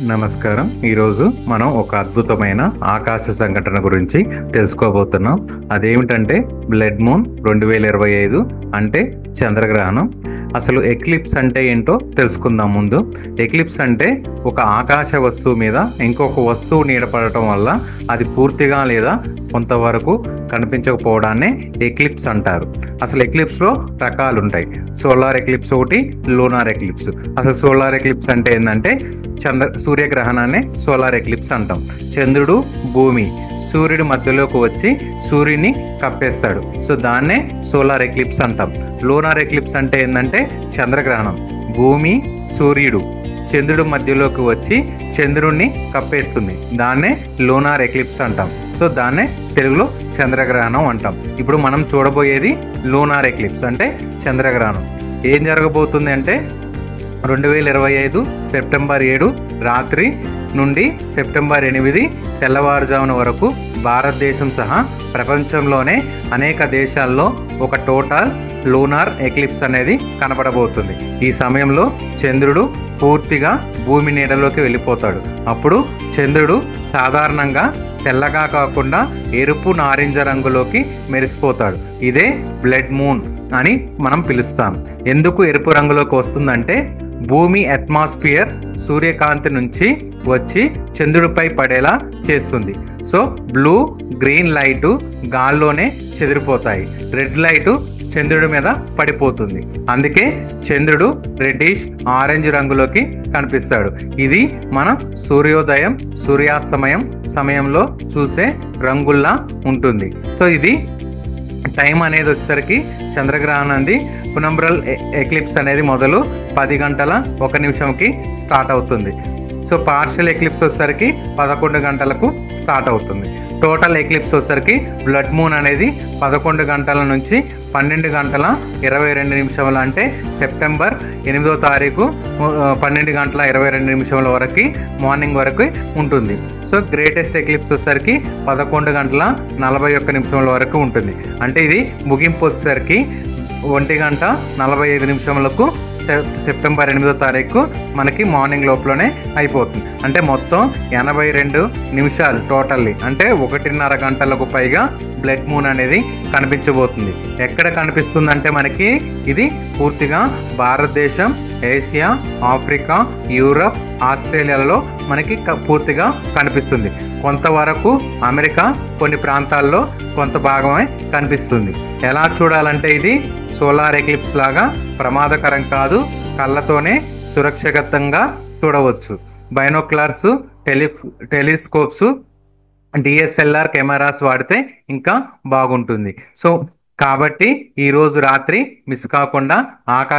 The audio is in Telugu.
నమస్కారం. ఈరోజు మనం ఒక అద్భుతమైన ఆకాశ సంఘటన గురించి తెలుసుకోబోతున్నాం. అదేమిటంటే బ్లడ్ మూన్ 2025 అంటే చంద్రగ్రహణం. అసలు ఎక్లిప్స్ అంటే ఏంటో తెలుసుకుందాం. ముందు ఎక్లిప్స్ అంటే ఒక ఆకాశ వస్తువు మీద ఇంకొక వస్తువు నీడపడటం వల్ల అది పూర్తిగా లేదా కొంతవరకు కనిపించకపోవడాన్ని ఎక్లిప్స్ అంటారు. అసలు ఎక్లిప్స్లో రకాలు ఉంటాయి. సోలార్ ఎక్లిప్స్ ఒకటి, లూనార్ ఎక్లిప్స్. అసలు సోలార్ ఎక్లిప్స్ అంటే ఏంటంటే సూర్యగ్రహణాన్ని సోలార్ ఎక్లిప్స్ అంటాం. చంద్రుడు భూమి సూర్యుడి మధ్యలోకి వచ్చి సూర్యుని కప్పేస్తాడు. సో దాన్నే సోలార్ ఎక్లిప్స్ అంటాం. లూనార్ ఎక్లిప్స్ అంటే ఏంటంటే చంద్రగ్రహణం, భూమి సూర్యుడు చంద్రుడి మధ్యలోకి వచ్చి చంద్రుడిని కప్పేస్తుంది. దాన్నే లూనార్ ఎక్లిప్స్ అంటాం. సో దాన్నే తెలుగులో చంద్రగ్రహణం అంటాం. ఇప్పుడు మనం చూడబోయేది లూనార్ ఎక్లిప్స్ అంటే చంద్రగ్రహణం. ఏం జరగబోతుంది అంటే 2025 సెప్టెంబర్ 7 రాత్రి నుండి సెప్టెంబర్ 8 తెల్లవారుజామున వరకు భారతదేశం సహా ప్రపంచంలోనే అనేక దేశాల్లో ఒక టోటల్ లూనార్ ఎక్లిప్స్ అనేది కనపడబోతుంది. ఈ సమయంలో చంద్రుడు పూర్తిగా భూమి నీడలోకి వెళ్ళిపోతాడు. అప్పుడు చంద్రుడు సాధారణంగా తెల్లగా కాకుండా ఎరుపు నారింజ రంగులోకి మెరిసిపోతాడు. ఇదే బ్లడ్ మూన్ అని మనం పిలుస్తాం. ఎందుకు ఎరుపు రంగులోకి వస్తుందంటే భూమి అట్మాస్ఫియర్ సూర్యకాంతి నుంచి వచ్చి చంద్రుడిపై పడేలా చేస్తుంది. సో బ్లూ గ్రీన్ లైటు గాల్లోనే చెదిరిపోతాయి, రెడ్ లైటు చంద్రుడి మీద పడిపోతుంది. అందుకే చంద్రుడు రెడ్డిష్ ఆరెంజ్ రంగులోకి కనిపిస్తాడు. ఇది మన సూర్యోదయం సూర్యాస్తమయం సమయంలో చూసే రంగుల్లా ఉంటుంది. సో ఇది టైం అనేది వచ్చేసరికి చంద్రగ్రహణంది పునంబ్రల్ ఎక్లిప్స్ అనేది మొదలు 10 గంటల 1 నిమిషంకి స్టార్ట్ అవుతుంది. సో పార్షియల్ ఎక్లిప్స్ వచ్చేసరికి 11 గంటలకు స్టార్ట్ అవుతుంది. టోటల్ ఎక్లిప్స్ వచ్చేసరికి బ్లడ్ మూన్ అనేది 11 గంటల నుంచి 12 గంటల 22 నిమిషాలు అంటే సెప్టెంబర్ 8వ తారీఖు 12 గంటల 22 నిమిషాల వరకు మార్నింగ్ వరకు ఉంటుంది. సో గ్రేటెస్ట్ ఎక్లిప్స్ వచ్చేసరికి 11 గంటల 41 నిమిషాల వరకు ఉంటుంది. అంటే ఇది ముగింపు వచ్చేసరికి 1 గంట 45 నిమిషములకు సెప్టెంబర్ 8వ తారీఖు మనకి మార్నింగ్ లోపలనే అయిపోతుంది. అంటే మొత్తం 82 నిమిషాలు టోటల్లీ, అంటే 1.5 గంటలకు పైగా బ్లడ్ మూన్ అనేది కనిపించబోతుంది. ఎక్కడ కనిపిస్తుందంటే మనకి ఇది పూర్తిగా భారతదేశం, ఏషియా, ఆఫ్రికా, యూరప్, ఆస్ట్రేలియాలలో మనకి పూర్తిగా కనిపిస్తుంది. కొంతవరకు అమెరికా కొన్ని ప్రాంతాల్లో కొంత భాగమే కనిపిస్తుంది. ఎలా చూడాలంటే ఇది సోలార్ ఎక్లిప్స్ లాగా ప్రమాదకరం కాదు, కళ్ళతోనే సురక్షితంగా చూడవచ్చు. బైనోక్యులర్స్, టెలిస్కోప్స్, డిఎస్ఎల్ఆర్ కెమెరాస్ వాడితే ఇంకా బాగుంటుంది. సో కాబట్టి ఈరోజు రాత్రి మిస్ కాకుండా